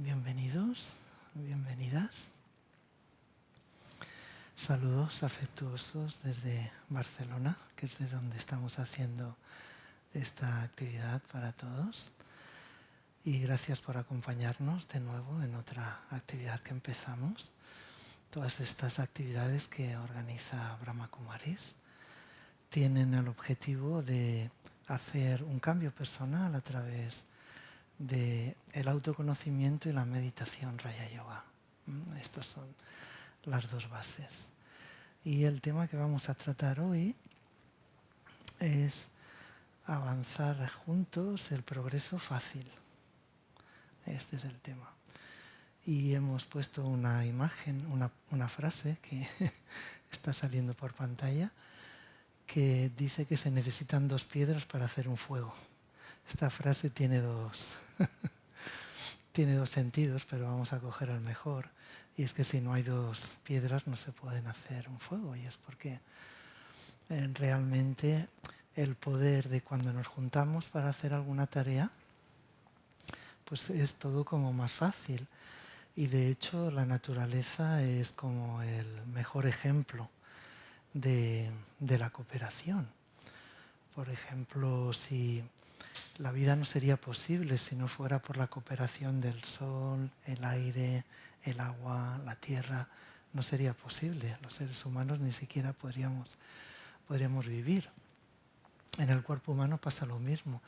Bienvenidos, bienvenidas. Saludos afectuosos desde Barcelona, que es de donde estamos haciendo esta actividad para todos. Y gracias por acompañarnos de nuevo en otra actividad que empezamos. Todas estas actividades que organiza Brahma Kumaris tienen el objetivo de hacer un cambio personal a través del autoconocimiento y la meditación Raya Yoga. Estas son las dos bases. Y el tema que vamos a tratar hoy es avanzar juntos el progreso fácil. Este es el tema. Y hemos puesto una imagen, una frase que está saliendo por pantalla, que dice que se necesitan 2 piedras para hacer un fuego. Esta frase tiene tiene dos sentidos, pero vamos a coger el mejor. Y es que si no hay 2 piedras no se pueden hacer un fuego. Y es porque realmente el poder de cuando nos juntamos para hacer alguna tarea, pues es todo como más fácil. Y de hecho la naturaleza es como el mejor ejemplo de la cooperación. Por ejemplo, si la vida no sería posible si no fuera por la cooperación del sol, el aire, el agua, la tierra, no sería posible. Los seres humanos ni siquiera podríamos vivir. En el cuerpo humano pasa lo mismo.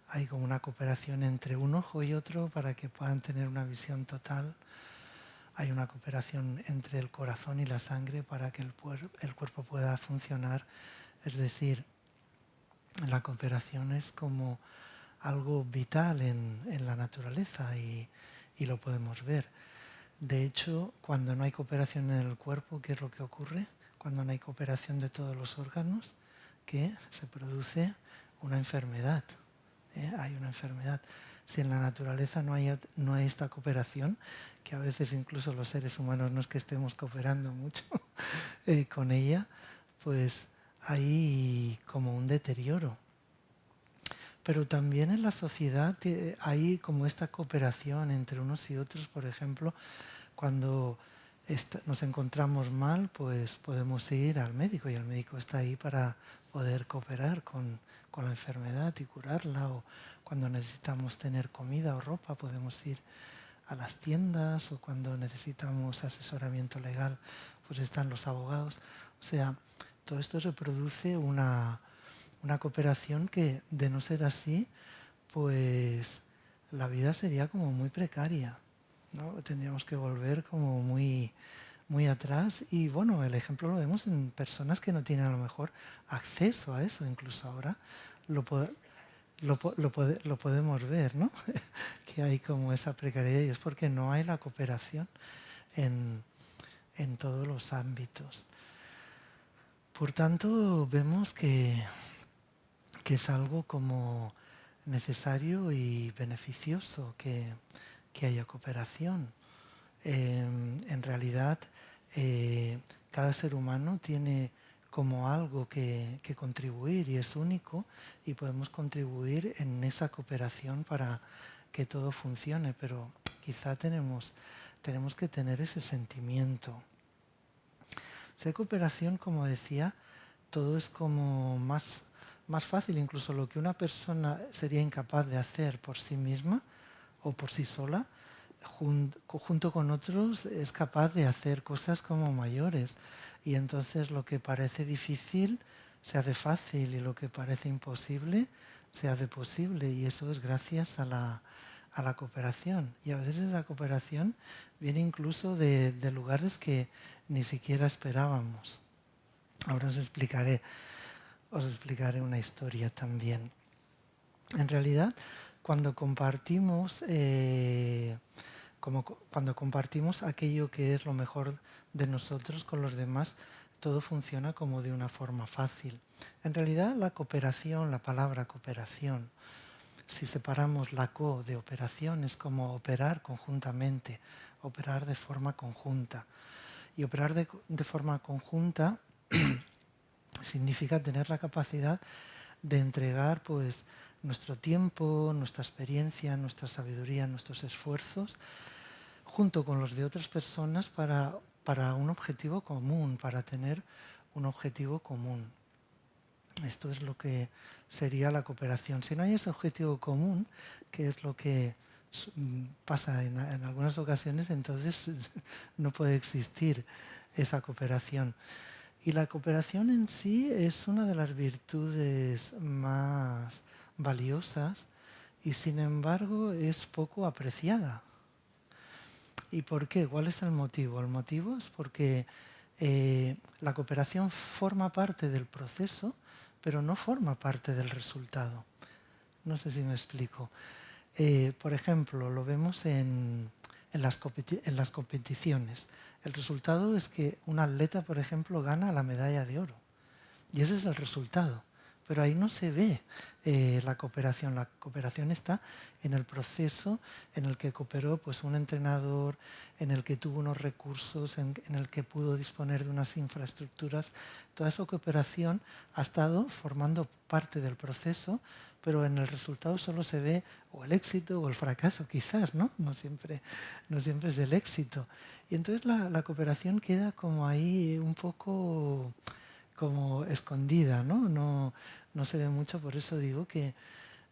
Hay como una cooperación entre un ojo y otro para que puedan tener una visión total. Hay una cooperación entre el corazón y la sangre para que el cuerpo pueda funcionar. Es decir, la cooperación es como algo vital en la naturaleza y lo podemos ver. De hecho, cuando no hay cooperación en el cuerpo, ¿qué es lo que ocurre? Cuando no hay cooperación de todos los órganos, que se produce una enfermedad. Hay una enfermedad. Si en la naturaleza no hay esta cooperación, que a veces incluso los seres humanos no es que estemos cooperando mucho con ella, pues hay como un deterioro. Pero también en la sociedad hay como esta cooperación entre unos y otros. Por ejemplo, cuando nos encontramos mal, pues podemos ir al médico y el médico está ahí para poder cooperar con la enfermedad y curarla. O cuando necesitamos tener comida o ropa, podemos ir a las tiendas, o cuando necesitamos asesoramiento legal, pues están los abogados. O sea, todo esto reproduce una cooperación que, de no ser así, pues la vida sería como muy precaria, ¿no? Tendríamos que volver como muy, muy atrás. Y bueno, el ejemplo lo vemos en personas que no tienen a lo mejor acceso a eso. Incluso ahora lo podemos ver, ¿no? Que hay como esa precariedad, y es porque no hay la cooperación en todos los ámbitos. Por tanto, vemos que es algo como necesario y beneficioso que haya cooperación. En realidad, cada ser humano tiene como algo que contribuir y es único, y podemos contribuir en esa cooperación para que todo funcione, pero quizá tenemos que tener ese sentimiento. Si hay cooperación, como decía, todo es como más fácil. Incluso lo que una persona sería incapaz de hacer por sí misma o por sí sola, junto con otros es capaz de hacer cosas como mayores. Y entonces lo que parece difícil se hace fácil, y lo que parece imposible se hace posible. Y eso es gracias a la cooperación. Y a veces la cooperación viene incluso de lugares que ni siquiera esperábamos. Ahora os explicaré una historia también. En realidad, cuando compartimos aquello que es lo mejor de nosotros con los demás, todo funciona como de una forma fácil. En realidad, la cooperación, la palabra cooperación, si separamos la co de operación, es como operar conjuntamente, operar de forma conjunta. Y operar de forma conjunta significa tener la capacidad de entregar pues nuestro tiempo, nuestra experiencia, nuestra sabiduría, nuestros esfuerzos junto con los de otras personas para un objetivo común, para tener un objetivo común. Esto es lo que sería la cooperación. Si no hay ese objetivo común, que es lo que pasa en algunas ocasiones, entonces no puede existir esa cooperación. Y la cooperación en sí es una de las virtudes más valiosas y sin embargo es poco apreciada. ¿Y por qué? ¿Cuál es el motivo? El motivo es porque la cooperación forma parte del proceso, pero no forma parte del resultado. No sé si me explico. Por ejemplo, lo vemos en las competiciones. El resultado es que un atleta, por ejemplo, gana la medalla de oro. Y ese es el resultado. Pero ahí no se ve la cooperación. La cooperación está en el proceso en el que cooperó pues, un entrenador, en el que tuvo unos recursos, en el que pudo disponer de unas infraestructuras. Toda esa cooperación ha estado formando parte del proceso, pero en el resultado solo se ve o el éxito o el fracaso, quizás, ¿no? No siempre es el éxito. Y entonces la cooperación queda como ahí un poco como escondida, ¿no? No se ve mucho, por eso digo que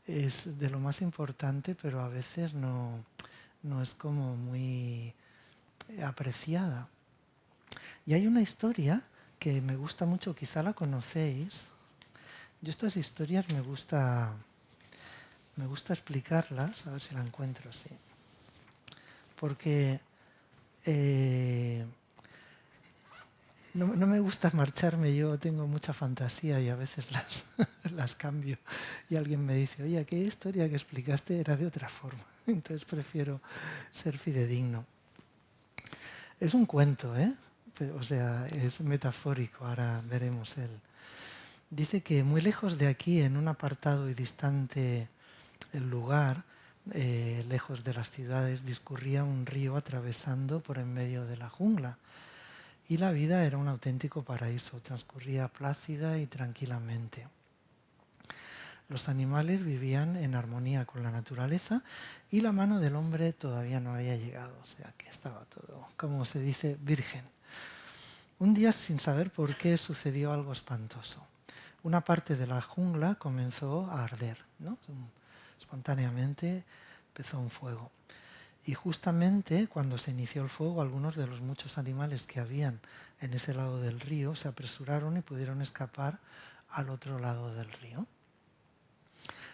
es de lo más importante, pero a veces no es como muy apreciada. Y hay una historia que me gusta mucho, quizá la conocéis. Yo estas historias me gusta explicarlas, a ver si la encuentro así. Porque no me gusta marcharme, yo tengo mucha fantasía y a veces las cambio. Y alguien me dice, oye, aquella historia que explicaste era de otra forma. Entonces prefiero ser fidedigno. Es un cuento, ¿eh? O sea, es metafórico, ahora veremos él. Dice que muy lejos de aquí, en un apartado y distante lugar, lejos de las ciudades, discurría un río atravesando por en medio de la jungla. Y la vida era un auténtico paraíso, transcurría plácida y tranquilamente. Los animales vivían en armonía con la naturaleza y la mano del hombre todavía no había llegado, o sea que estaba todo, como se dice, virgen. Un día, sin saber por qué, sucedió algo espantoso. Una parte de la jungla comenzó a arder, ¿no? Espontáneamente empezó un fuego. Y justamente cuando se inició el fuego, algunos de los muchos animales que habían en ese lado del río se apresuraron y pudieron escapar al otro lado del río.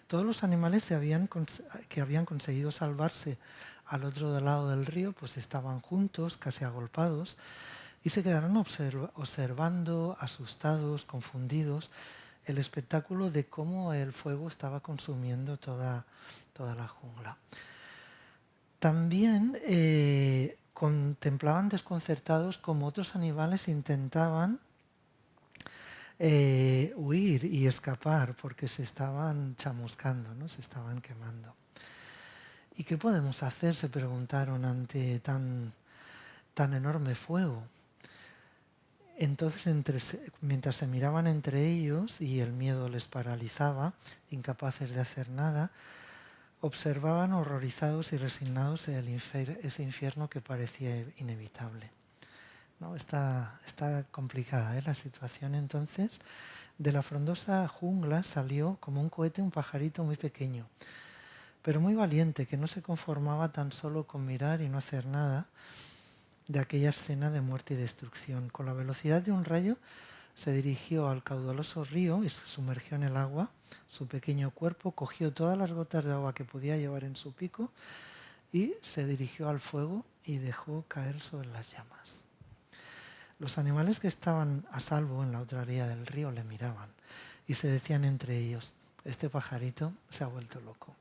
Todos los animales que habían conseguido salvarse al otro lado del río pues estaban juntos, casi agolpados, y se quedaron observando, asustados, confundidos, el espectáculo de cómo el fuego estaba consumiendo toda la jungla. También contemplaban desconcertados cómo otros animales intentaban huir y escapar porque se estaban chamuscando, ¿no? Se estaban quemando. ¿Y qué podemos hacer?, se preguntaron, ante tan enorme fuego. Entonces, mientras se miraban entre ellos y el miedo les paralizaba, incapaces de hacer nada, observaban horrorizados y resignados ese infierno que parecía inevitable. ¿No? Está complicada la situación. Entonces, de la frondosa jungla salió como un cohete un pajarito muy pequeño, pero muy valiente, que no se conformaba tan solo con mirar y no hacer nada de aquella escena de muerte y destrucción. Con la velocidad de un rayo se dirigió al caudaloso río y se sumergió en el agua. Su pequeño cuerpo cogió todas las gotas de agua que podía llevar en su pico y se dirigió al fuego y dejó caer sobre las llamas. Los animales que estaban a salvo en la otra orilla del río le miraban y se decían entre ellos, este pajarito se ha vuelto loco.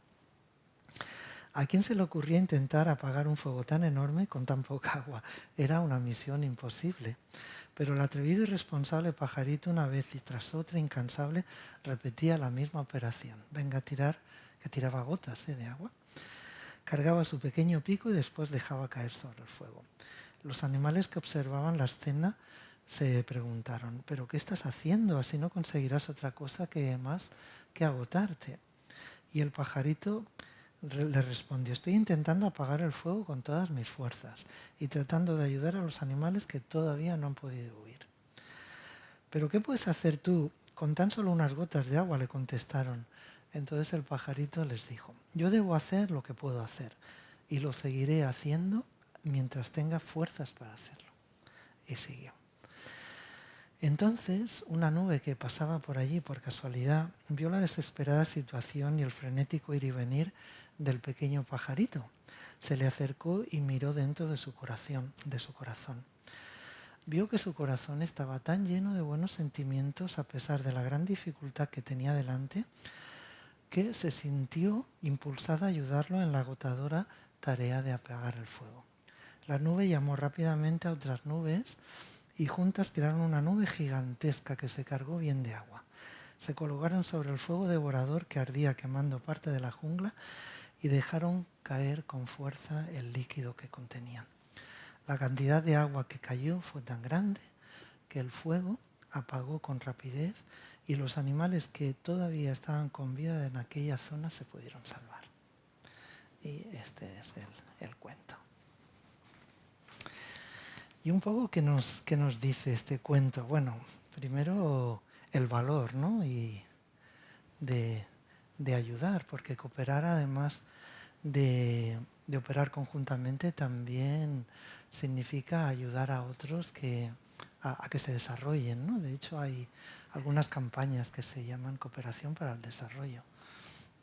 ¿A quién se le ocurría intentar apagar un fuego tan enorme con tan poca agua? Era una misión imposible. Pero el atrevido y responsable pajarito, una vez y tras otra, incansable, repetía la misma operación. Venga a tirar, que tiraba gotas de agua. Cargaba su pequeño pico y después dejaba caer sobre el fuego. Los animales que observaban la escena se preguntaron, ¿pero qué estás haciendo? Así no conseguirás otra cosa que más que agotarte. Y el pajarito le respondió: estoy intentando apagar el fuego con todas mis fuerzas y tratando de ayudar a los animales que todavía no han podido huir. ¿Pero qué puedes hacer tú con tan solo unas gotas de agua?, le contestaron. Entonces el pajarito les dijo: yo debo hacer lo que puedo hacer y lo seguiré haciendo mientras tenga fuerzas para hacerlo. Y siguió. Entonces, una nube que pasaba por allí por casualidad vio la desesperada situación y el frenético ir y venir del pequeño pajarito. Se le acercó y miró dentro de su corazón. Vio que su corazón estaba tan lleno de buenos sentimientos a pesar de la gran dificultad que tenía delante, que se sintió impulsada a ayudarlo en la agotadora tarea de apagar el fuego. La nube llamó rápidamente a otras nubes y juntas crearon una nube gigantesca que se cargó bien de agua. Se colocaron sobre el fuego devorador que ardía quemando parte de la jungla y dejaron caer con fuerza el líquido que contenían. La cantidad de agua que cayó fue tan grande que el fuego apagó con rapidez y los animales que todavía estaban con vida en aquella zona se pudieron salvar. Y este es el cuento. Y un poco, ¿qué nos dice este cuento? Bueno, primero el valor, ¿no? Y de ayudar, porque cooperar, además de operar conjuntamente, también significa ayudar a otros a que se desarrollen, ¿no? De hecho, hay algunas campañas que se llaman Cooperación para el Desarrollo,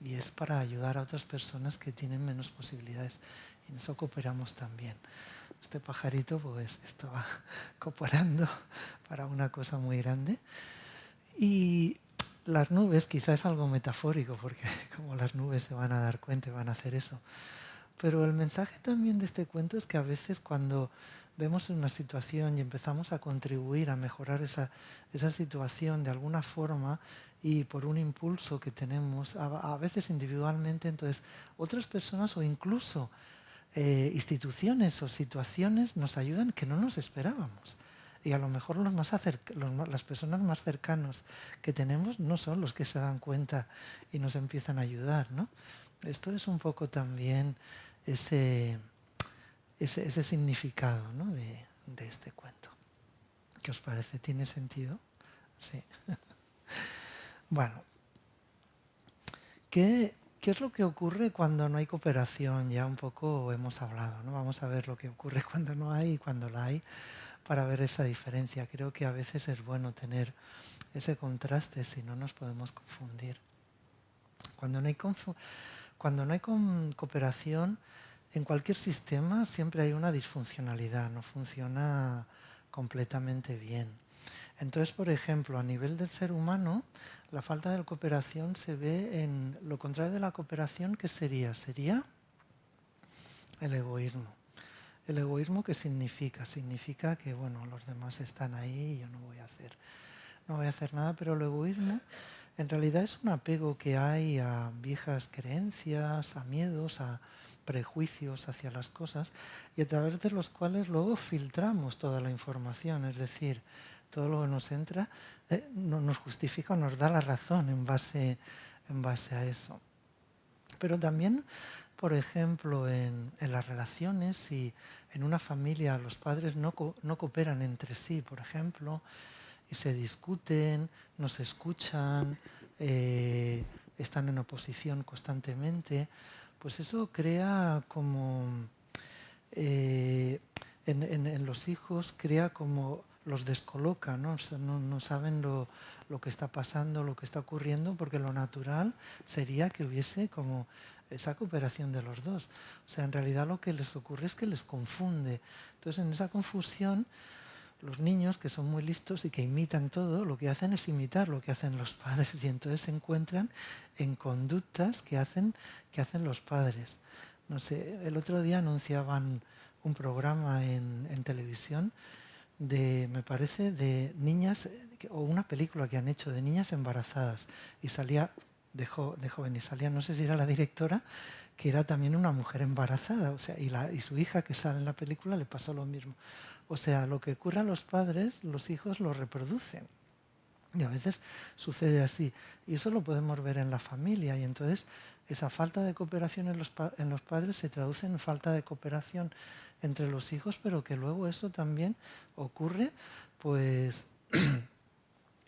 y es para ayudar a otras personas que tienen menos posibilidades, y en eso cooperamos también. Este pajarito pues estaba cooperando para una cosa muy grande. Y las nubes, quizás es algo metafórico, porque como las nubes se van a dar cuenta y van a hacer eso. Pero el mensaje también de este cuento es que a veces cuando vemos una situación y empezamos a contribuir a mejorar esa situación de alguna forma y por un impulso que tenemos, a veces individualmente, entonces otras personas o incluso instituciones o situaciones nos ayudan que no nos esperábamos. Y a lo mejor las personas más cercanos que tenemos no son los que se dan cuenta y nos empiezan a ayudar, ¿no? Esto es un poco también ese significado, ¿no?, de este cuento. ¿Qué os parece? ¿Tiene sentido? Sí. Bueno, ¿qué es lo que ocurre cuando no hay cooperación? Ya un poco hemos hablado, ¿no? Vamos a ver lo que ocurre cuando no hay y cuando la hay, para ver esa diferencia. Creo que a veces es bueno tener ese contraste, si no nos podemos confundir. Cuando no hay cooperación, en cualquier sistema siempre hay una disfuncionalidad, no funciona completamente bien. Entonces, por ejemplo, a nivel del ser humano, la falta de cooperación se ve en lo contrario de la cooperación. ¿Qué sería? Sería el egoísmo. ¿El egoísmo qué significa? Significa que, bueno, los demás están ahí y yo no voy a hacer nada, pero el egoísmo en realidad es un apego que hay a viejas creencias, a miedos, a prejuicios hacia las cosas, y a través de los cuales luego filtramos toda la información, es decir, todo lo que nos entra nos justifica o nos da la razón en base a eso. Pero también, por ejemplo, en las relaciones, si en una familia los padres no cooperan entre sí, por ejemplo, y se discuten, no se escuchan, están en oposición constantemente, pues eso crea como, en los hijos, crea como los descoloca, ¿no? No saben lo que está pasando, lo que está ocurriendo, porque lo natural sería que hubiese como esa cooperación de los dos. O sea, en realidad lo que les ocurre es que les confunde. Entonces, en esa confusión, los niños, que son muy listos y que imitan todo, lo que hacen es imitar lo que hacen los padres, y entonces se encuentran en conductas que hacen los padres. No sé, el otro día anunciaban un programa en televisión me parece, de niñas, o una película que han hecho de niñas embarazadas, y salía de joven, y salía, no sé si era la directora, que era también una mujer embarazada, o sea, y su hija que sale en la película le pasó lo mismo. O sea, lo que ocurre a los padres, los hijos lo reproducen. Y a veces sucede así. Y eso lo podemos ver en la familia. Y entonces esa falta de cooperación en los padres se traduce en falta de cooperación entre los hijos, pero que luego eso también ocurre pues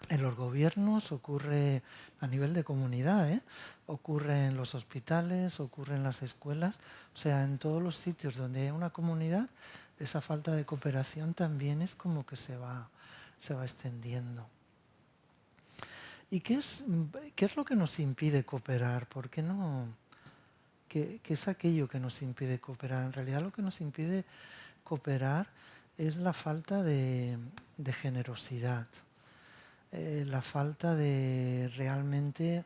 en los gobiernos, ocurre a nivel de comunidad, ocurre en los hospitales, ocurre en las escuelas, o sea, en todos los sitios donde hay una comunidad, esa falta de cooperación también es como que se va extendiendo. ¿Y qué es lo que nos impide cooperar? ¿Por qué no? ¿Qué es aquello que nos impide cooperar? En realidad lo que nos impide cooperar es la falta de generosidad. La falta de realmente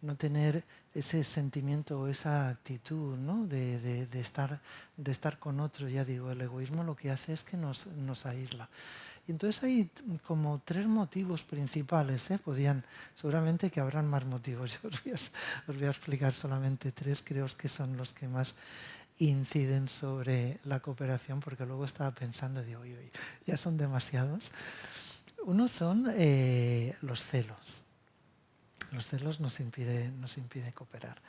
no tener ese sentimiento o esa actitud, ¿no? de estar con otro. Ya digo, el egoísmo lo que hace es que nos aísla. Y entonces hay como 3 motivos principales, seguramente que habrán más motivos. Yo os voy a explicar solamente 3, creo que son los que más inciden sobre la cooperación, porque luego estaba pensando, digo, uy, ya son demasiados. Uno son los celos. Los celos nos impide cooperar.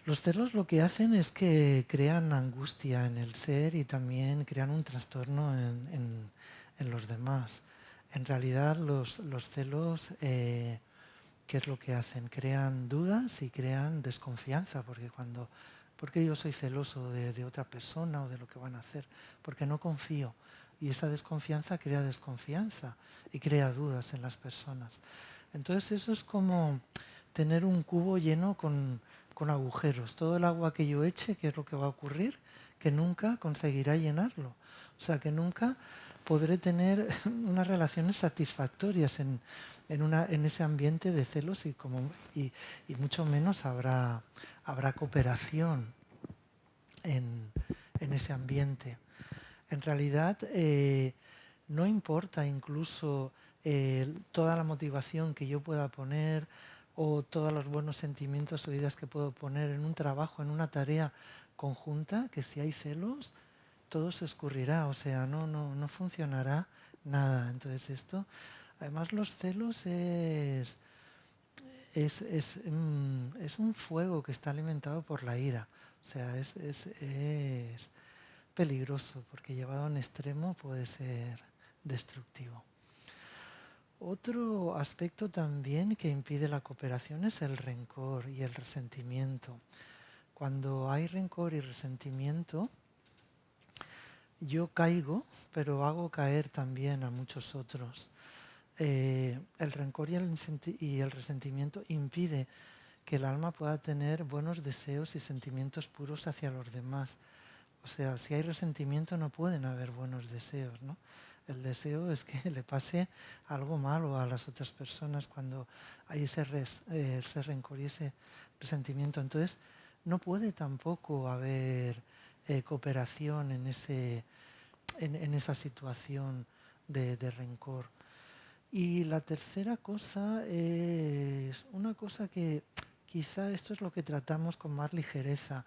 Los celos lo que hacen es que crean angustia en el ser y también crean un trastorno en los demás. En realidad los celos, ¿qué es lo que hacen? Crean dudas y crean desconfianza, porque yo soy celoso de otra persona o de lo que van a hacer, porque no confío. Y esa desconfianza crea desconfianza y crea dudas en las personas. Entonces eso es como tener un cubo lleno con agujeros. Todo el agua que yo eche, ¿qué es lo que va a ocurrir? Que nunca conseguirá llenarlo. O sea, que nunca podré tener unas relaciones satisfactorias en ese ambiente de celos y mucho menos habrá cooperación en ese ambiente. En realidad no importa incluso toda la motivación que yo pueda poner o todos los buenos sentimientos o ideas que puedo poner en un trabajo, en una tarea conjunta, que si hay celos, todo se escurrirá, o sea, no funcionará nada. Entonces además los celos es un fuego que está alimentado por la ira, o sea, es peligroso porque llevado a un extremo puede ser destructivo. Otro aspecto también que impide la cooperación es el rencor y el resentimiento. Cuando hay rencor y resentimiento, yo caigo, pero hago caer también a muchos otros. El rencor y el resentimiento impide que el alma pueda tener buenos deseos y sentimientos puros hacia los demás. O sea, si hay resentimiento no pueden haber buenos deseos, ¿no? El deseo es que le pase algo malo a las otras personas cuando hay ese rencor y ese resentimiento. Entonces, no puede tampoco haber cooperación en esa situación de rencor. Y la tercera cosa es una cosa que quizá esto es lo que tratamos con más ligereza,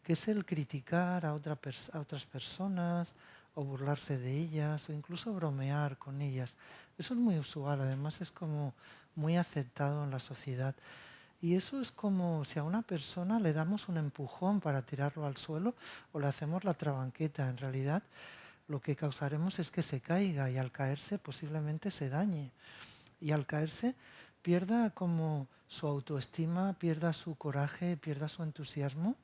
que es el criticar a otras personas o burlarse de ellas o incluso bromear con ellas. Eso es muy usual, además es como muy aceptado en la sociedad. Y eso es como si a una persona le damos un empujón para tirarlo al suelo o le hacemos la trabanqueta. En realidad lo que causaremos es que se caiga y al caerse posiblemente se dañe. Y al caerse pierda como su autoestima, pierda su coraje, pierda su entusiasmo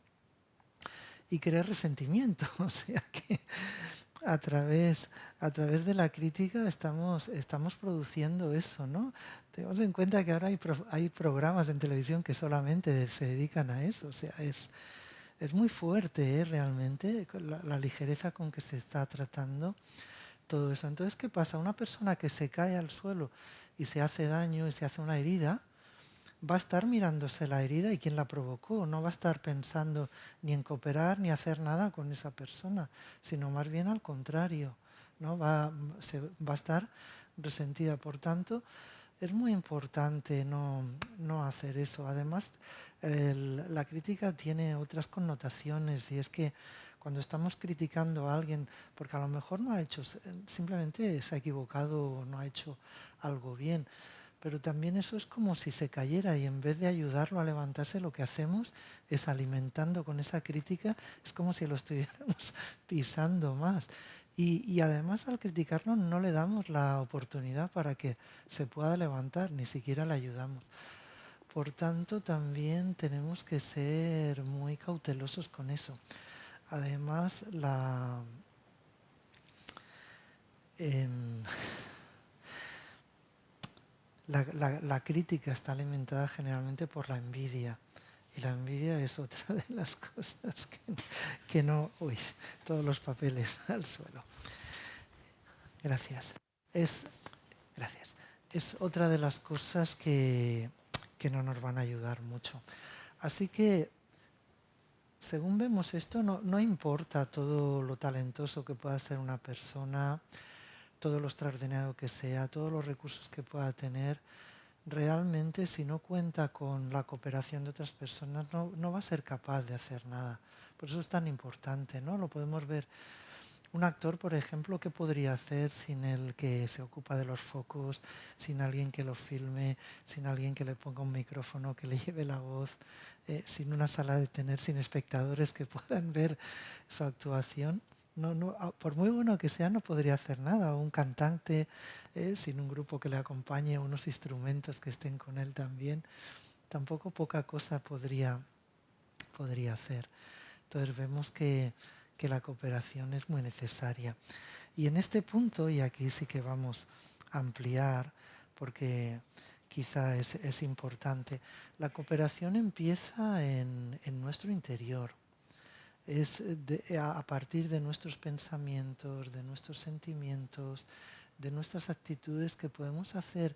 y crear resentimiento. O sea que a través de la crítica estamos produciendo eso, ¿no? Tenemos en cuenta que ahora hay programas en televisión que solamente se dedican a eso. O sea, es muy fuerte, realmente, la ligereza con que se está tratando todo eso. Entonces, ¿qué pasa? Una persona que se cae al suelo y se hace daño y se hace una herida, va a estar mirándose la herida y quién la provocó. No va a estar pensando ni en cooperar ni hacer nada con esa persona, sino más bien al contrario, ¿no? Va a estar resentida. Por tanto, es muy importante no hacer eso. Además, la crítica tiene otras connotaciones y es que cuando estamos criticando a alguien, porque a lo mejor no ha hecho, simplemente se ha equivocado o no ha hecho algo bien, pero también eso es como si se cayera y en vez de ayudarlo a levantarse, lo que hacemos es alimentando con esa crítica, es como si lo estuviéramos pisando más. Y además al criticarlo no le damos la oportunidad para que se pueda levantar, ni siquiera le ayudamos. Por tanto, también tenemos que ser muy cautelosos con eso. Además, em, la crítica está alimentada generalmente por la envidia. Y la envidia es otra de las cosas que no... Uy, todos los papeles al suelo. Gracias. Gracias. Es otra de las cosas que no nos van a ayudar mucho. Así que, según vemos esto, no importa todo lo talentoso que pueda ser una persona, todo lo extraordinario que sea, todos los recursos que pueda tener, realmente si no cuenta con la cooperación de otras personas no va a ser capaz de hacer nada. Por eso es tan importante, ¿no? Lo podemos ver. Un actor, por ejemplo, ¿qué podría hacer sin el que se ocupa de los focos, sin alguien que lo filme, sin alguien que le ponga un micrófono, que le lleve la voz, sin una sala de tener, sin espectadores que puedan ver su actuación? Por muy bueno que sea, no podría hacer nada. O un cantante, sin un grupo que le acompañe, unos instrumentos que estén con él también, tampoco poca cosa podría hacer. Entonces vemos que la cooperación es muy necesaria. Y en este punto, y aquí sí que vamos a ampliar, porque quizá es importante, la cooperación empieza en nuestro interior. Es a partir de nuestros pensamientos, de nuestros sentimientos, de nuestras actitudes que podemos hacer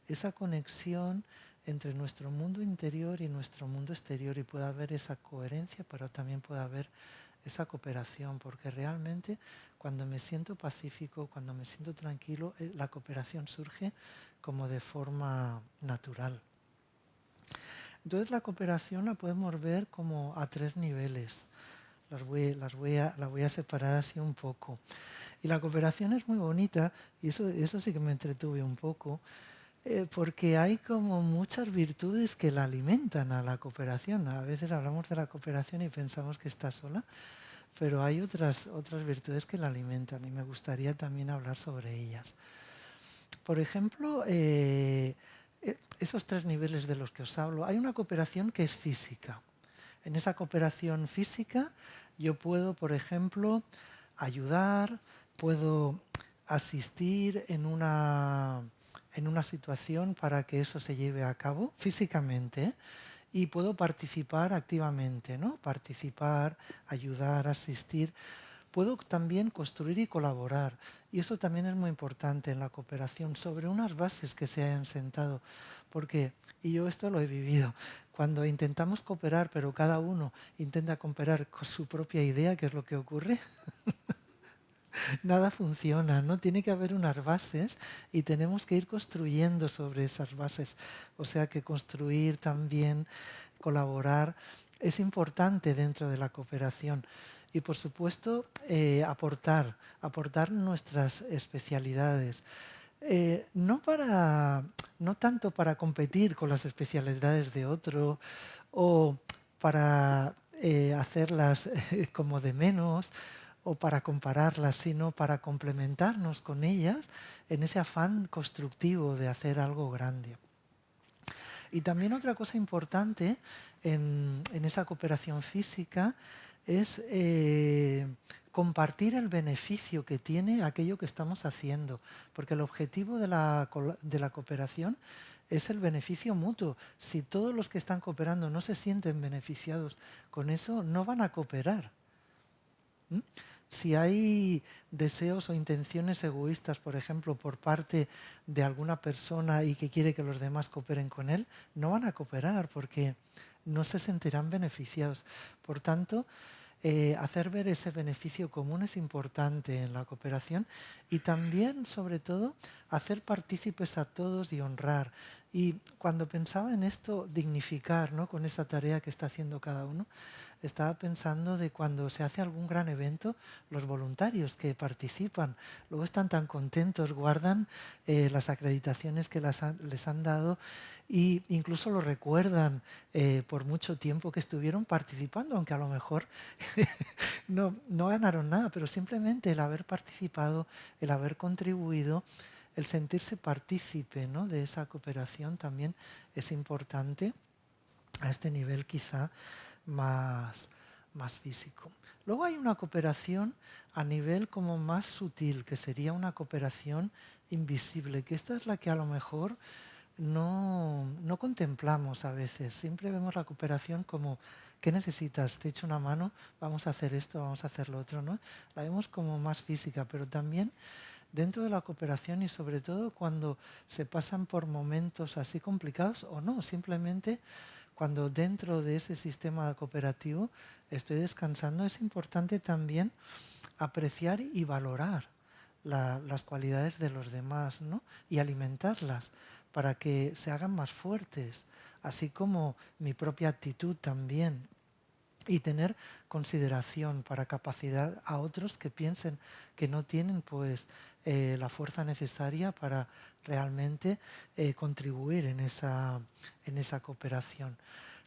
esa conexión entre nuestro mundo interior y nuestro mundo exterior y pueda haber esa coherencia, pero también pueda haber esa cooperación, porque realmente cuando me siento pacífico, cuando me siento tranquilo, la cooperación surge como de forma natural. Entonces la cooperación la podemos ver como a 3 niveles. La voy a separar así un poco. Y la cooperación es muy bonita, y eso sí que me entretuve un poco, porque hay como muchas virtudes que la alimentan a la cooperación. A veces hablamos de la cooperación y pensamos que está sola, pero hay otras virtudes que la alimentan y me gustaría también hablar sobre ellas. Por ejemplo, esos 3 niveles de los que os hablo, hay una cooperación que es física. En esa cooperación física yo puedo, por ejemplo, ayudar, puedo asistir en una situación para que eso se lleve a cabo físicamente y puedo participar activamente, ¿no? Participar, ayudar, asistir. Puedo también construir y colaborar. Y eso también es muy importante en la cooperación, sobre unas bases que se hayan sentado. Porque, y yo esto lo he vivido, cuando intentamos cooperar, pero cada uno intenta cooperar con su propia idea, ¿qué es lo que ocurre? Nada funciona, ¿no? Tiene que haber unas bases y tenemos que ir construyendo sobre esas bases. O sea que construir también, colaborar, es importante dentro de la cooperación. Y por supuesto, aportar nuestras especialidades. No tanto para competir con las especialidades de otro o para hacerlas como de menos, o para compararlas, sino para complementarnos con ellas en ese afán constructivo de hacer algo grande. Y también otra cosa importante en esa cooperación física es compartir el beneficio que tiene aquello que estamos haciendo, porque el objetivo de la cooperación es el beneficio mutuo. Si todos los que están cooperando no se sienten beneficiados con eso, no van a cooperar. ¿Mm? Si hay deseos o intenciones egoístas, por ejemplo, por parte de alguna persona y que quiere que los demás cooperen con él, no van a cooperar porque no se sentirán beneficiados. Por tanto, hacer ver ese beneficio común es importante en la cooperación y también, sobre todo, hacer partícipes a todos y honrar. Y cuando pensaba en esto, dignificar, ¿no? Con esa tarea que está haciendo cada uno, estaba pensando de cuando se hace algún gran evento, los voluntarios que participan, luego están tan contentos, guardan las acreditaciones que les han dado e incluso lo recuerdan por mucho tiempo que estuvieron participando, aunque a lo mejor no ganaron nada, pero simplemente el haber participado, el haber contribuido, el sentirse partícipe, ¿no? De esa cooperación también es importante a este nivel quizá más físico. Luego hay una cooperación a nivel como más sutil, que sería una cooperación invisible, que esta es la que a lo mejor no contemplamos a veces. Siempre vemos la cooperación como, ¿qué necesitas? Te echo una mano, vamos a hacer esto, vamos a hacer lo otro, ¿no? La vemos como más física, pero también dentro de la cooperación y sobre todo cuando se pasan por momentos así complicados o no, simplemente cuando dentro de ese sistema cooperativo estoy descansando, es importante también apreciar y valorar las cualidades de los demás, ¿no? Y alimentarlas para que se hagan más fuertes, así como mi propia actitud también. Y tener consideración para capacidad a otros que piensen que no tienen pues la fuerza necesaria para realmente contribuir en esa cooperación.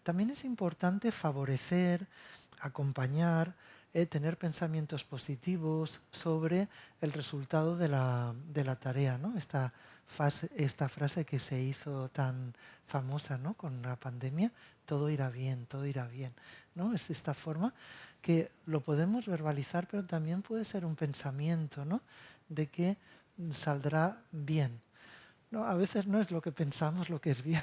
También es importante favorecer, acompañar, tener pensamientos positivos sobre el resultado de la tarea, ¿no? Esta frase que se hizo tan famosa, ¿no? Con la pandemia, todo irá bien, todo irá bien, ¿no? Es esta forma que lo podemos verbalizar, pero también puede ser un pensamiento, ¿no? De que saldrá bien. No, a veces no es lo que pensamos lo que es bien,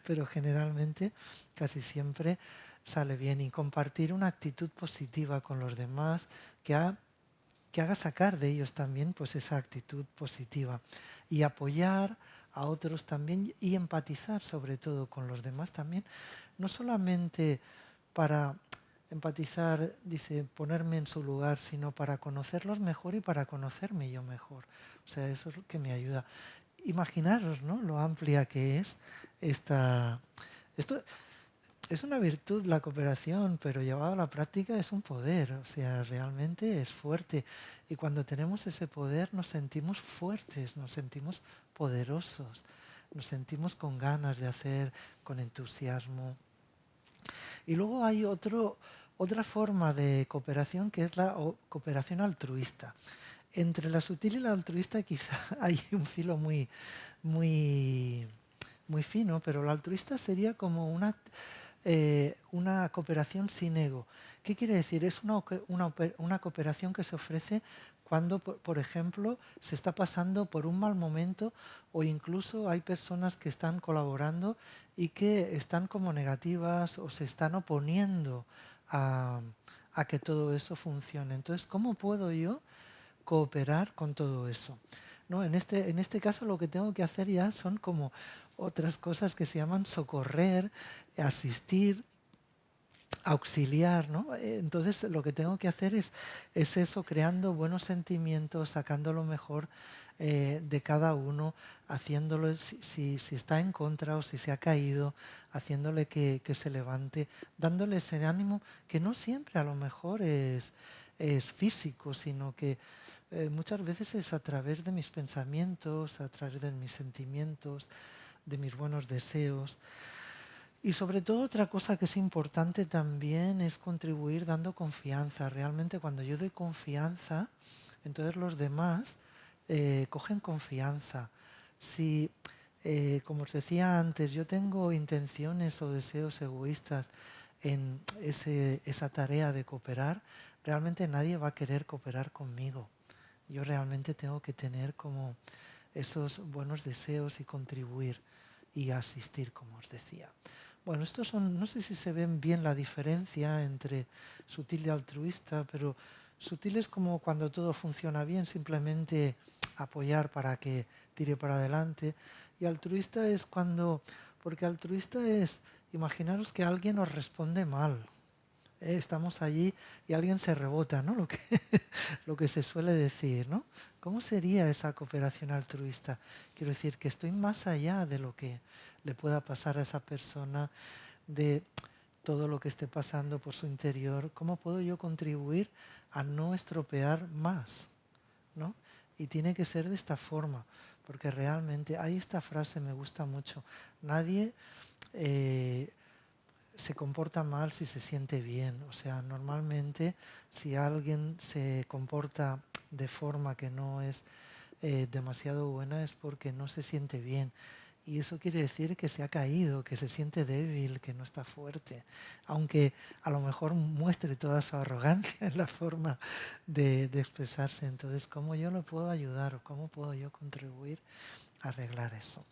pero generalmente casi siempre sale bien. Y compartir una actitud positiva con los demás que haga sacar de ellos también pues esa actitud positiva y apoyar a otros también y empatizar sobre todo con los demás también, no solamente para empatizar, dice, ponerme en su lugar, sino para conocerlos mejor y para conocerme yo mejor. O sea, eso es lo que me ayuda. Imaginaros, ¿no? Lo amplia que es esta... Esto es una virtud la cooperación, pero llevado a la práctica es un poder, o sea, realmente es fuerte. Y cuando tenemos ese poder nos sentimos fuertes, nos sentimos poderosos, nos sentimos con ganas de hacer, con entusiasmo. Y luego hay otra forma de cooperación que es la cooperación altruista. Entre la sutil y la altruista quizá hay un filo muy, muy fino, pero la altruista sería como una cooperación sin ego. ¿Qué quiere decir? Es una cooperación que se ofrece cuando, por ejemplo, se está pasando por un mal momento o incluso hay personas que están colaborando y que están como negativas o se están oponiendo a que todo eso funcione. Entonces, ¿cómo puedo yo cooperar con todo eso? ¿No? En este caso lo que tengo que hacer ya son como otras cosas que se llaman socorrer, asistir, auxiliar, ¿no? Entonces lo que tengo que hacer es eso, creando buenos sentimientos, sacando lo mejor de cada uno, haciéndolo si está en contra o si se ha caído, haciéndole que se levante, dándole ese ánimo que no siempre a lo mejor es físico, sino que muchas veces es a través de mis pensamientos, a través de mis sentimientos, de mis buenos deseos. Y sobre todo otra cosa que es importante también es contribuir dando confianza. Realmente cuando yo doy confianza, entonces los demás cogen confianza. Si, como os decía antes, yo tengo intenciones o deseos egoístas en esa tarea de cooperar, realmente nadie va a querer cooperar conmigo. Yo realmente tengo que tener como esos buenos deseos y contribuir y asistir, como os decía. Bueno, estos son, no sé si se ven bien la diferencia entre sutil y altruista, pero sutil es como cuando todo funciona bien, simplemente apoyar para que tire para adelante. Y altruista es cuando, porque altruista es, imaginaros que alguien os responde mal, estamos allí y alguien se rebota, ¿no? Lo que se suele decir, ¿no? ¿Cómo sería esa cooperación altruista? Quiero decir que estoy más allá de lo que le pueda pasar a esa persona, de todo lo que esté pasando por su interior. ¿Cómo puedo yo contribuir a no estropear más, ¿no? Y tiene que ser de esta forma, porque realmente hay esta frase, me gusta mucho. Nadie se comporta mal si se siente bien. O sea, normalmente si alguien se comporta de forma que no es demasiado buena es porque no se siente bien. Y eso quiere decir que se ha caído, que se siente débil, que no está fuerte. Aunque a lo mejor muestre toda su arrogancia en la forma de expresarse. Entonces, ¿cómo yo lo puedo ayudar o cómo puedo yo contribuir a arreglar eso?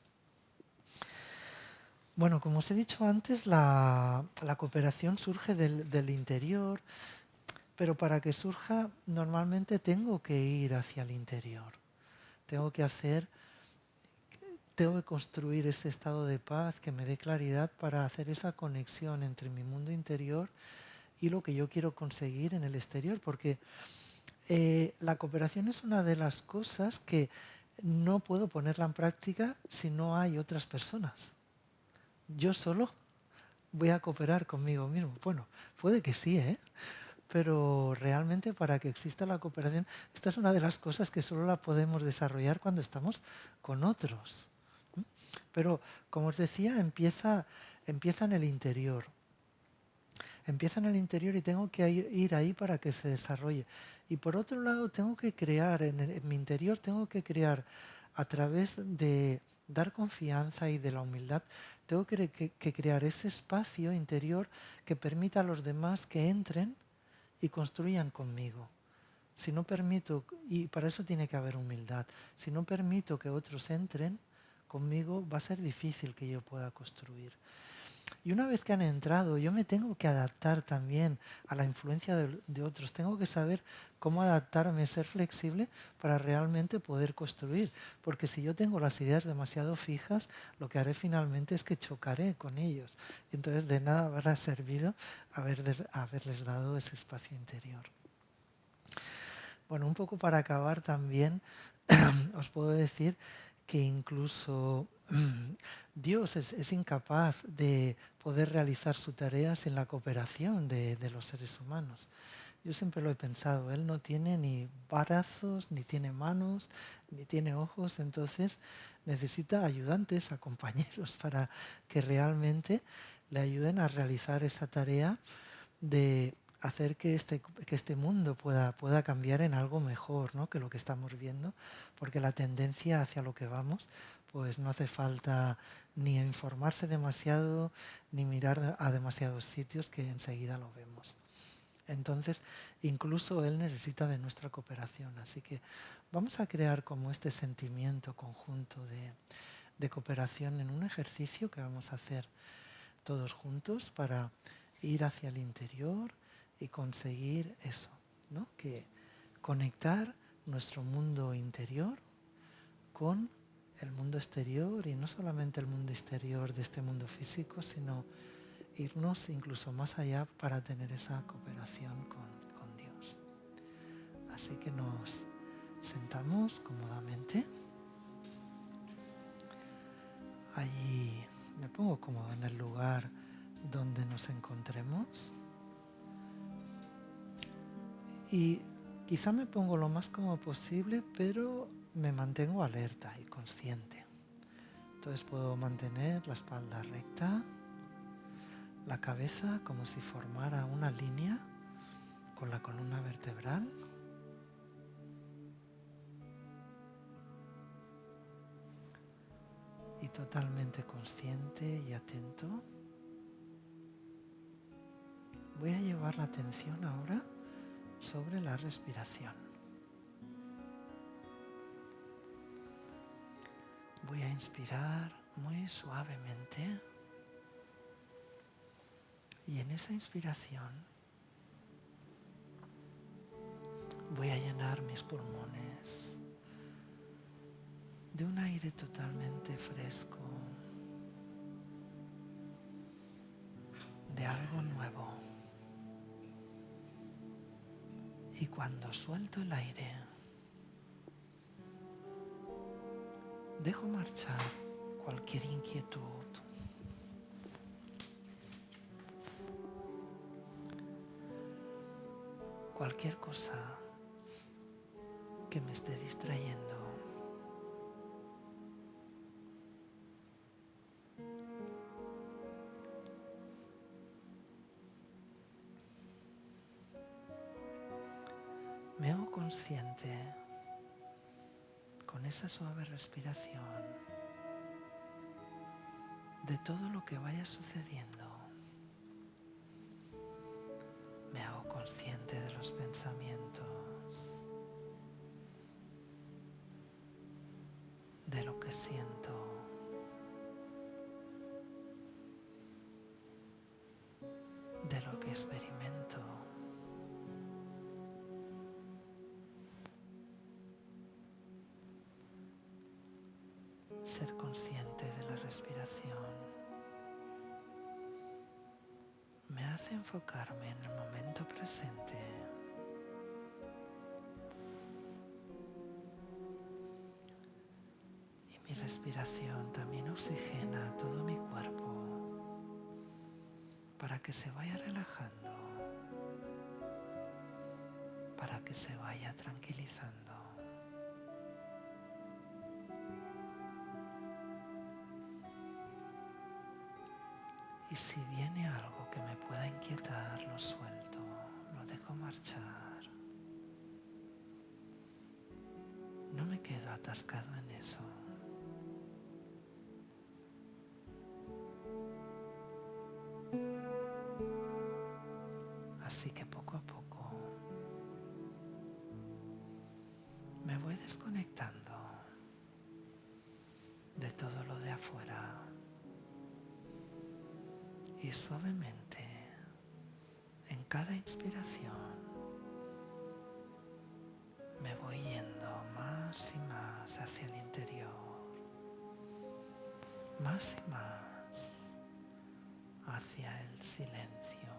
Bueno, como os he dicho antes, la cooperación surge del interior, pero para que surja normalmente tengo que ir hacia el interior. Tengo que construir ese estado de paz que me dé claridad para hacer esa conexión entre mi mundo interior y lo que yo quiero conseguir en el exterior, porque la cooperación es una de las cosas que no puedo ponerla en práctica si no hay otras personas. Yo solo voy a cooperar conmigo mismo. Bueno, puede que sí, pero realmente para que exista la cooperación, esta es una de las cosas que solo la podemos desarrollar cuando estamos con otros. Pero, como os decía, empieza en el interior. Empieza en el interior y tengo que ir ahí para que se desarrolle. Y por otro lado, tengo que crear, en mi interior tengo que crear a través de dar confianza y de la humildad, tengo que crear ese espacio interior que permita a los demás que entren y construyan conmigo. Si no permito, y para eso tiene que haber humildad, si no permito que otros entren conmigo, va a ser difícil que yo pueda construir. Y una vez que han entrado, yo me tengo que adaptar también a la influencia de otros. Tengo que saber cómo adaptarme, ser flexible para realmente poder construir. Porque si yo tengo las ideas demasiado fijas, lo que haré finalmente es que chocaré con ellos. Entonces de nada habrá servido haberles dado ese espacio interior. Bueno, un poco para acabar también, os puedo decir que incluso Dios es incapaz de poder realizar su tarea sin la cooperación de los seres humanos. Yo siempre lo he pensado, Él no tiene ni brazos, ni tiene manos, ni tiene ojos, entonces necesita ayudantes, a compañeros, para que realmente le ayuden a realizar esa tarea de hacer que este mundo pueda cambiar en algo mejor, ¿no?, que lo que estamos viendo, porque la tendencia hacia lo que vamos, pues no hace falta ni informarse demasiado, ni mirar a demasiados sitios que enseguida lo vemos. Entonces, incluso Él necesita de nuestra cooperación, así que vamos a crear como este sentimiento conjunto de cooperación en un ejercicio que vamos a hacer todos juntos para ir hacia el interior y conseguir eso, ¿no?, que conectar nuestro mundo interior con el mundo exterior, y no solamente el mundo exterior de este mundo físico, sino irnos incluso más allá para tener esa cooperación con Dios. Así que nos sentamos cómodamente. Allí me pongo cómodo en el lugar donde nos encontremos. Y quizá me pongo lo más cómodo posible, pero me mantengo alerta y consciente. Entonces puedo mantener la espalda recta, la cabeza como si formara una línea con la columna vertebral. Y totalmente consciente y atento. Voy a llevar la atención ahora sobre la respiración. Voy a inspirar muy suavemente y en esa inspiración voy a llenar mis pulmones de un aire totalmente fresco, de algo nuevo. Y cuando suelto el aire, dejo marchar cualquier inquietud, cualquier cosa que me esté distrayendo. Me hago consciente con esa suave respiración de todo lo que vaya sucediendo. Me hago consciente de los pensamientos, de lo que siento, de lo que experimento. Ser consciente de la respiración me hace enfocarme en el momento presente. Y mi respiración también oxigena todo mi cuerpo para que se vaya relajando, para que se vaya tranquilizando. Y si viene algo que me pueda inquietar, lo suelto, lo dejo marchar. No me quedo atascado en eso. Así que poco a poco me voy desconectando de todo lo de afuera. Y suavemente, en cada inspiración, me voy yendo más y más hacia el interior, más y más hacia el silencio.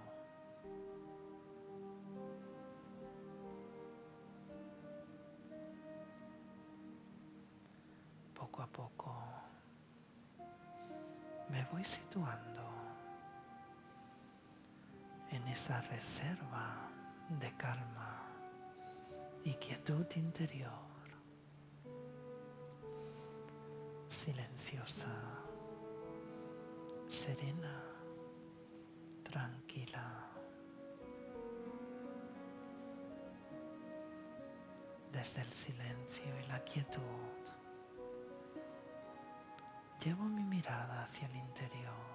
Poco a poco me voy situando en esa reserva de calma y quietud interior, silenciosa, serena, tranquila. Desde el silencio y la quietud, llevo mi mirada hacia el interior.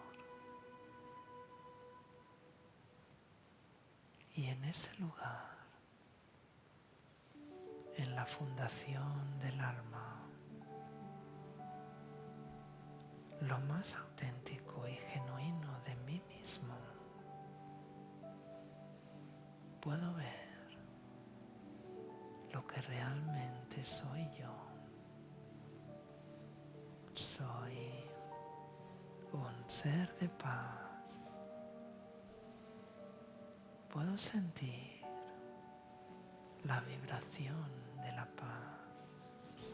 Y en ese lugar, en la fundación del alma, lo más auténtico y genuino de mí mismo, puedo ver lo que realmente soy yo. Soy un ser de paz. Puedo sentir la vibración de la paz.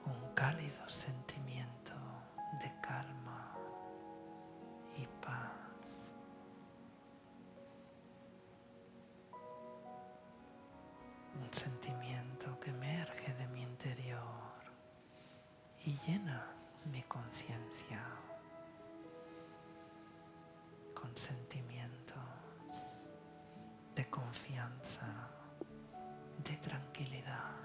Un cálido sentimiento de calma y paz. Un sentimiento que emerge de mi interior y llena mi conciencia con sentimientos de confianza, de tranquilidad,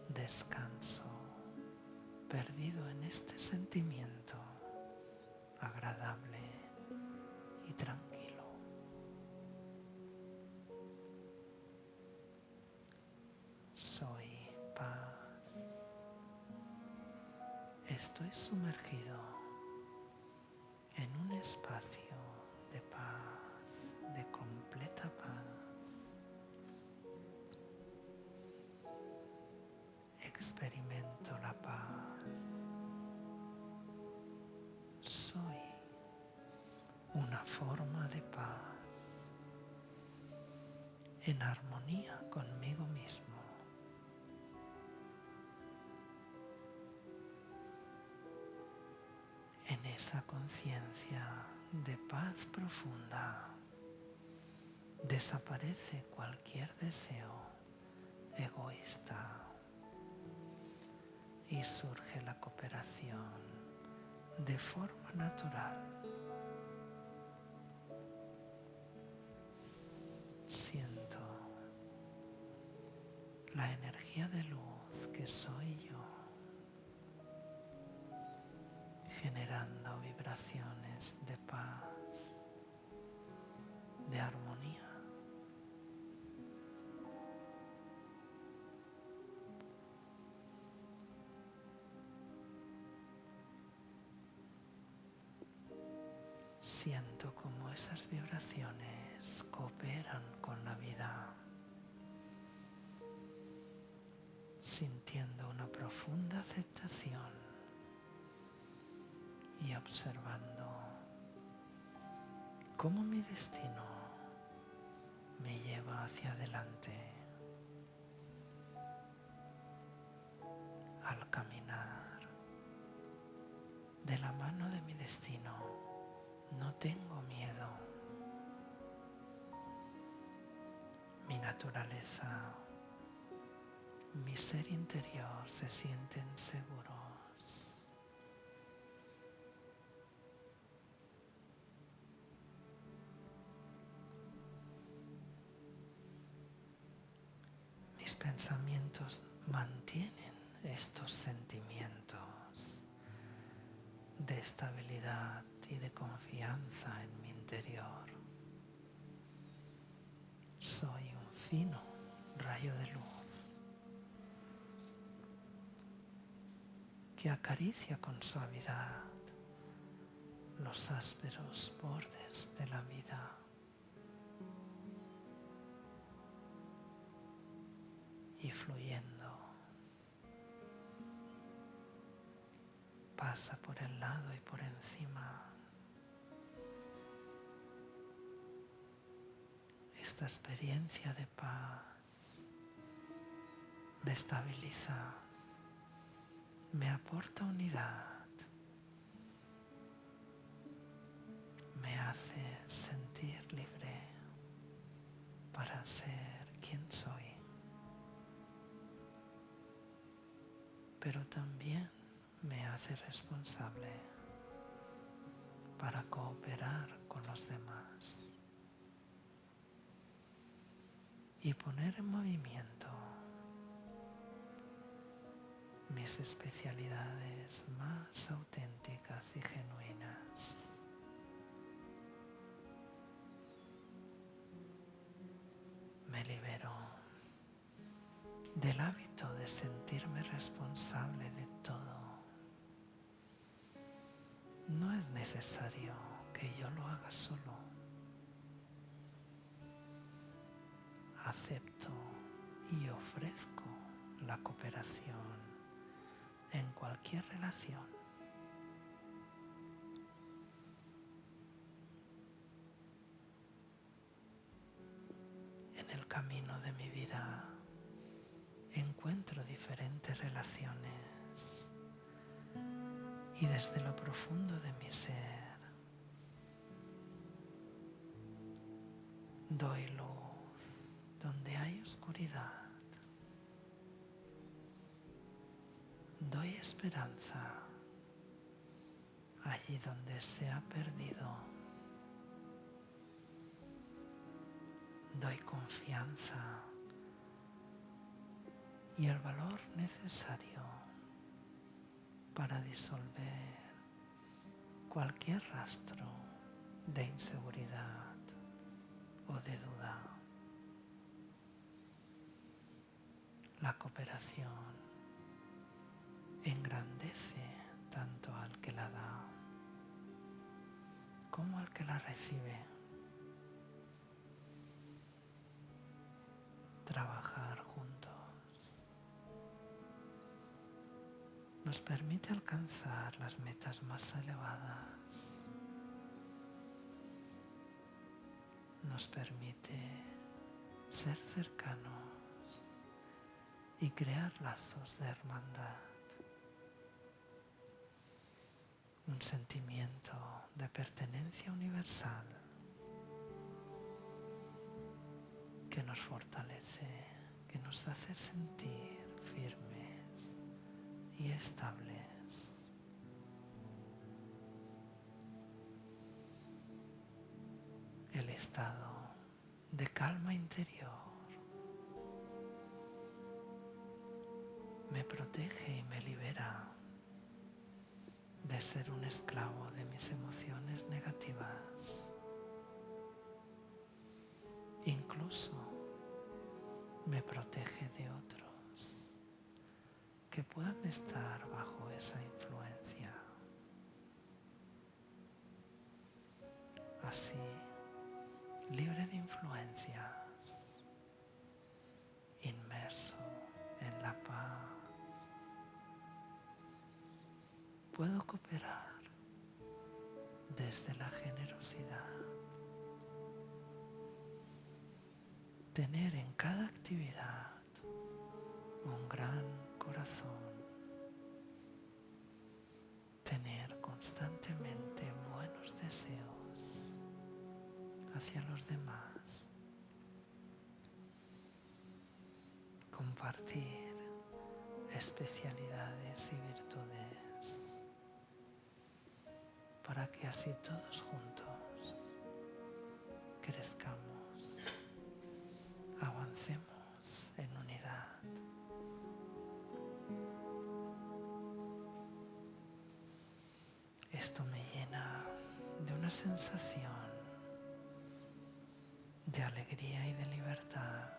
descanso, perdido en este sentimiento agradable y tranquilo. Soy paz. Estoy sumergido en un espacio de paz, de completa paz. Experimento la paz. Soy forma de paz, en armonía conmigo mismo. En esa conciencia de paz profunda desaparece cualquier deseo egoísta y surge la cooperación de forma natural. Siento la energía de luz que soy yo, generando vibraciones de paz, de armonía. Siento cómo esas vibraciones cooperan con la vida, sintiendo una profunda aceptación y observando cómo mi destino me lleva hacia adelante. Al caminar de la mano de mi destino, no tengo miedo. Mi naturaleza, mi ser interior se sienten seguros. Mis pensamientos mantienen estos sentimientos de estabilidad y de confianza en mi interior. Soy un fino rayo de luz que acaricia con suavidad los ásperos bordes de la vida. Y fluyendo, pasa por el lado y por encima. Esta experiencia de paz me estabiliza, me aporta unidad, me hace sentir libre para ser quien soy. Pero también me hace responsable para cooperar con los demás y poner en movimiento mis especialidades más auténticas y genuinas. Me libero del hábito de sentirme responsable de todo. No es necesario que yo lo haga solo. Acepto y ofrezco la cooperación en cualquier relación. En el camino de mi vida encuentro diferentes relaciones y desde lo profundo de mi ser doy luz donde hay oscuridad, doy esperanza allí donde se ha perdido, doy confianza y el valor necesario para disolver cualquier rastro de inseguridad o de duda. La cooperación engrandece tanto al que la da como al que la recibe. Trabajar juntos nos permite alcanzar las metas más elevadas nos permite ser cercanos y crear lazos de hermandad, un sentimiento de pertenencia universal que nos fortalece, que nos hace sentir firmes y estables. El estado de calma interior me protege y me libera de ser un esclavo de mis emociones negativas. Incluso me protege de otros que puedan estar bajo esa influencia. Así, libre de influencias, inmerso en la paz, puedo cooperar desde la generosidad, tener en cada actividad un gran corazón, tener constantemente buenos deseos hacia los demás, compartir especialidades y virtudes para que así todos juntos crezcamos, avancemos en unidad. Esto me llena de una sensación de alegría y de libertad,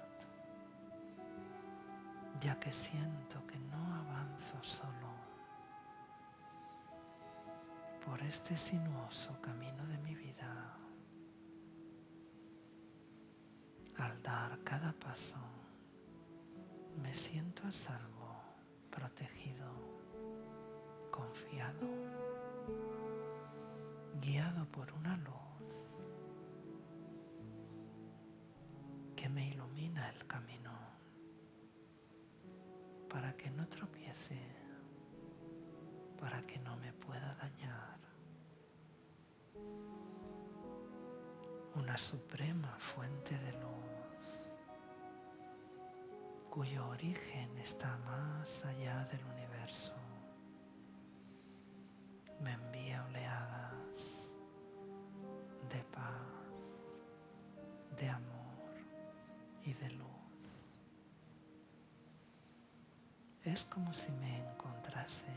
ya que siento que no avanzo solo por este sinuoso camino de mi vida. Al dar cada paso, me siento a salvo, protegido, confiado, guiado por una luz que me ilumina el camino para que no tropiece, para que no me pueda dañar. Una suprema fuente de luz cuyo origen está más allá del universo me envía oleadas de paz, de amor y de luz. Es como si me encontrase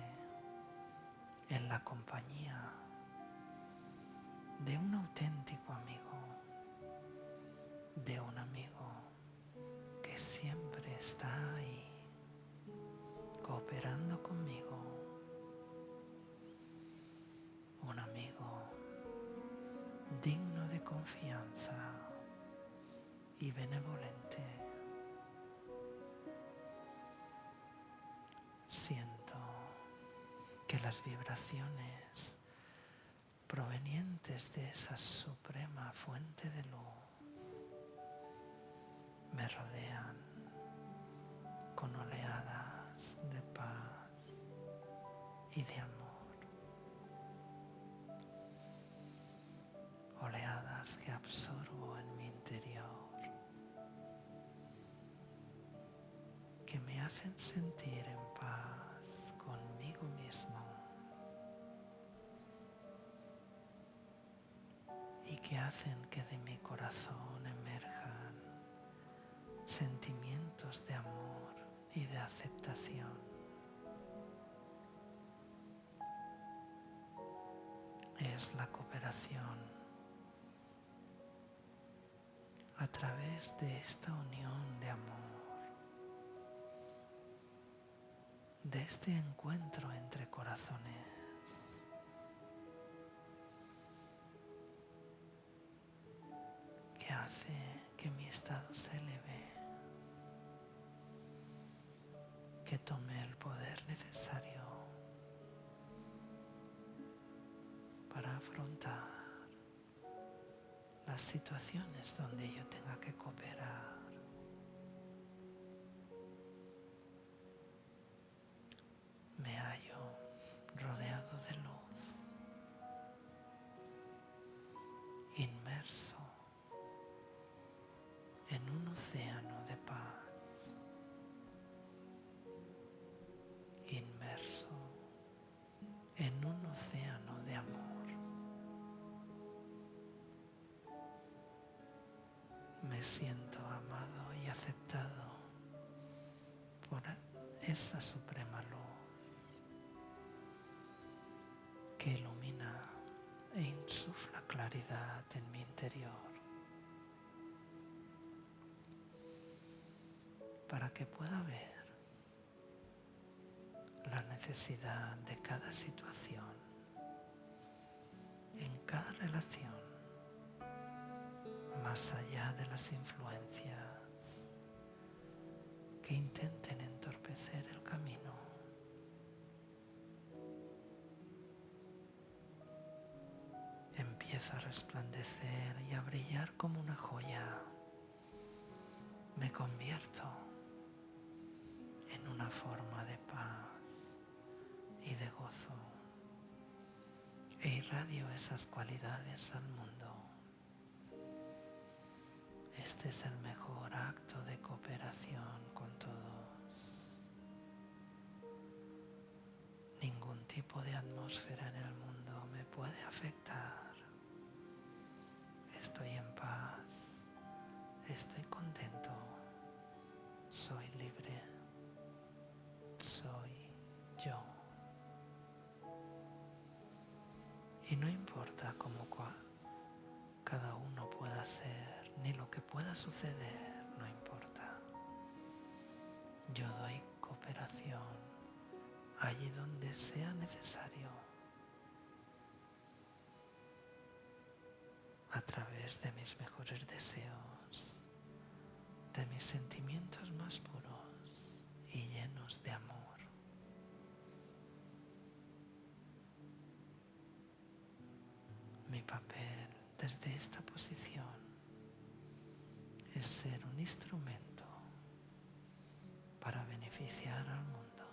en la compañía de un auténtico amigo, de un amigo que siempre está ahí, cooperando conmigo, un amigo digno de confianza y benevolente. Siento que las vibraciones provenientes de esa suprema fuente de luz me rodean con oleadas de paz y de amor. Oleadas que absorbo en mi interior, que me hacen sentir en paz conmigo mismo y que hacen que de mi corazón emerjan sentimientos de amor y de aceptación. Es la cooperación a través de esta unión de amor, de este encuentro entre corazones, que hace que mi estado se eleve, que tome el poder necesario para afrontar las situaciones donde yo tenga que cooperar. Me hallo rodeado de luz, inmerso en un océano de paz, inmerso en un océano de amor. Me siento amado y aceptado por esa suprema luz que ilumina e insufla claridad en mi interior para que pueda ver la necesidad de cada situación, en cada relación, más allá de las influencias que intenten entorpecer el camino. Empieza a resplandecer y a brillar como una joya. Me convierto en una forma de paz y de gozo e irradio esas cualidades al mundo. Este es el mejor acto de cooperación con todos. Ningún tipo de atmósfera en el mundo me puede afectar. Estoy en paz, estoy contento, soy libre, soy yo. Y no importa cómo cada uno pueda ser, ni lo que pueda suceder, no importa. Yo doy cooperación allí donde sea necesario, a través de mis mejores deseos, de mis sentimientos más puros y llenos de amor. Mi papel desde esta posición es ser un instrumento para beneficiar al mundo,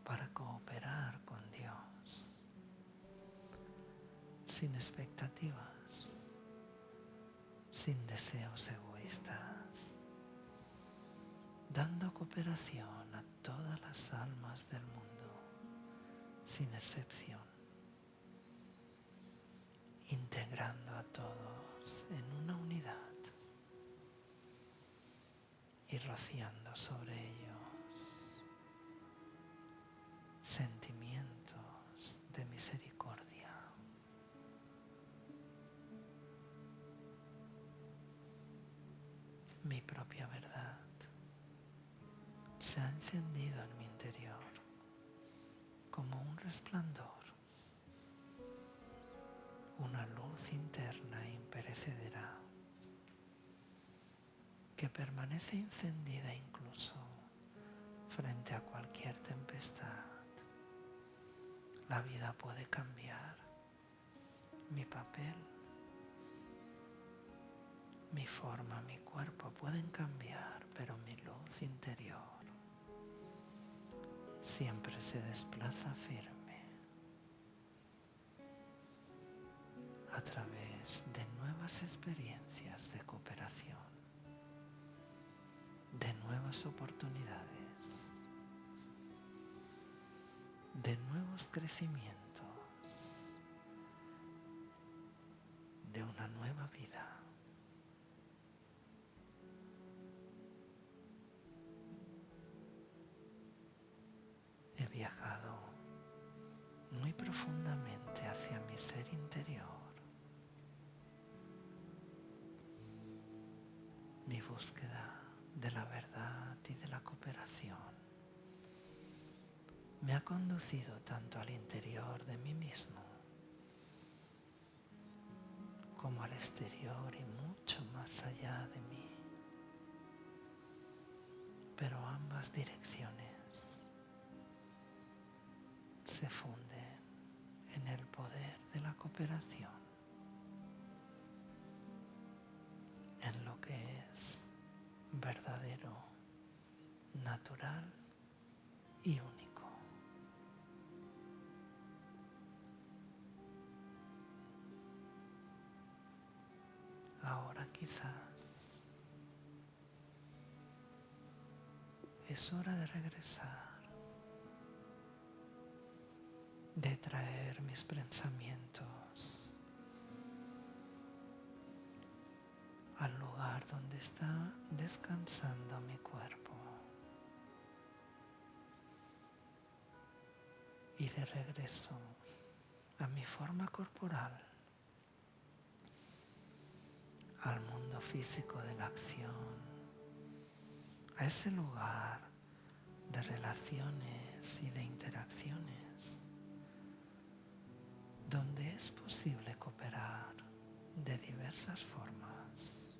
para cooperar con Dios, sin expectativas, sin deseos egoístas, dando cooperación a todas las almas del mundo, sin excepción, integrando a todos en una unidad y rociando sobre ellos sentimientos de misericordia. Mi propia verdad se ha encendido en mi interior como un resplandor, una luz interna imperecedera que permanece encendida incluso frente a cualquier tempestad. La vida puede cambiar, mi papel, mi forma, mi cuerpo pueden cambiar, pero mi luz interior siempre se desplaza firme a través de nuevas experiencias de cooperación, de nuevas oportunidades, de nuevos crecimientos, de una nueva vida. He viajado muy profundamente hacia mi ser interior. Mi búsqueda de la verdad y de la cooperación me ha conducido tanto al interior de mí mismo como al exterior y mucho más allá de mí. Pero ambas direcciones se funden en el poder de la cooperación. verdadero, natural y único. Ahora quizás es hora de regresar, de traer mis pensamientos al lugar donde está descansando mi cuerpo y de regreso a mi forma corporal, al mundo físico de la acción, a ese lugar de relaciones y de interacciones donde es posible cooperar de diversas formas.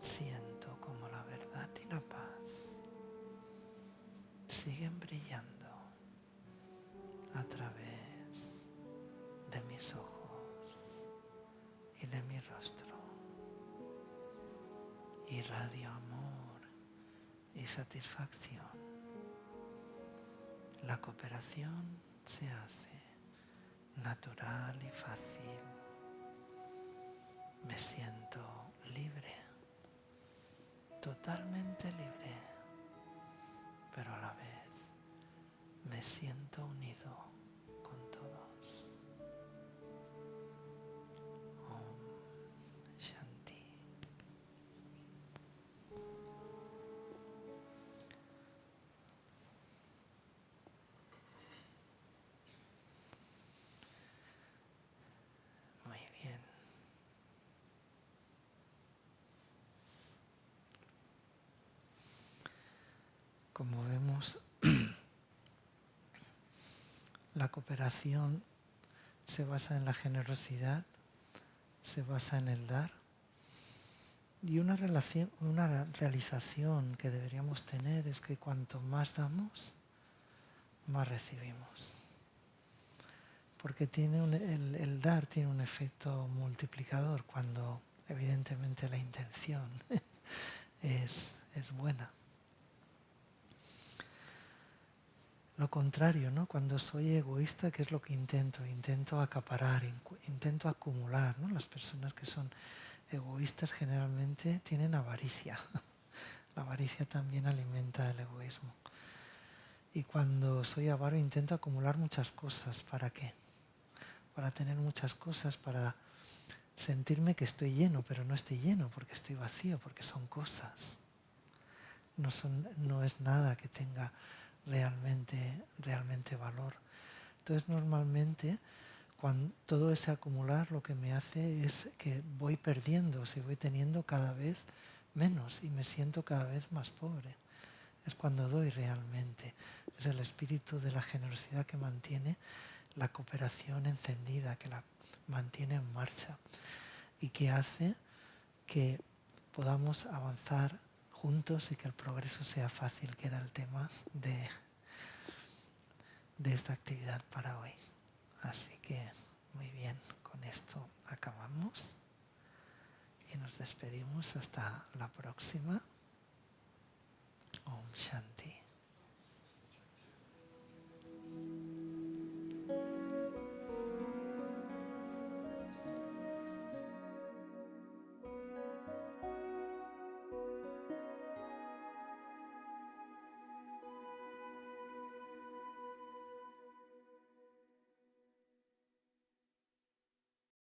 Siento como la verdad y la paz siguen brillando a través de mis ojos y de mi rostro. Irradio amor y satisfacción. La cooperación se hace natural y fácil. Me siento libre, totalmente libre, pero a la vez me siento unido con todos. Om Shanti. Muy bien. Como vemos, la cooperación se basa en la generosidad, se basa en el dar, y una realización que deberíamos tener es que cuanto más damos, más recibimos. Porque el dar tiene un efecto multiplicador cuando evidentemente la intención es buena. Lo contrario, ¿no? Cuando soy egoísta, ¿qué es lo que intento? Intento acaparar, intento acumular, ¿no? Las personas que son egoístas generalmente tienen avaricia. La avaricia también alimenta el egoísmo. Y cuando soy avaro intento acumular muchas cosas. ¿Para qué? Para tener muchas cosas, para sentirme que estoy lleno, pero no estoy lleno porque estoy vacío, porque son cosas. No es nada que tenga realmente valor. Entonces normalmente cuando todo ese acumular lo que me hace es que voy perdiendo, voy teniendo cada vez menos y me siento cada vez más pobre. Es cuando doy realmente. Es el espíritu de la generosidad que mantiene la cooperación encendida, que la mantiene en marcha y que hace que podamos avanzar juntos y que el progreso sea fácil, que era el tema de esta actividad para hoy. Así que, muy bien, con esto acabamos y nos despedimos hasta la próxima. Om Shanti.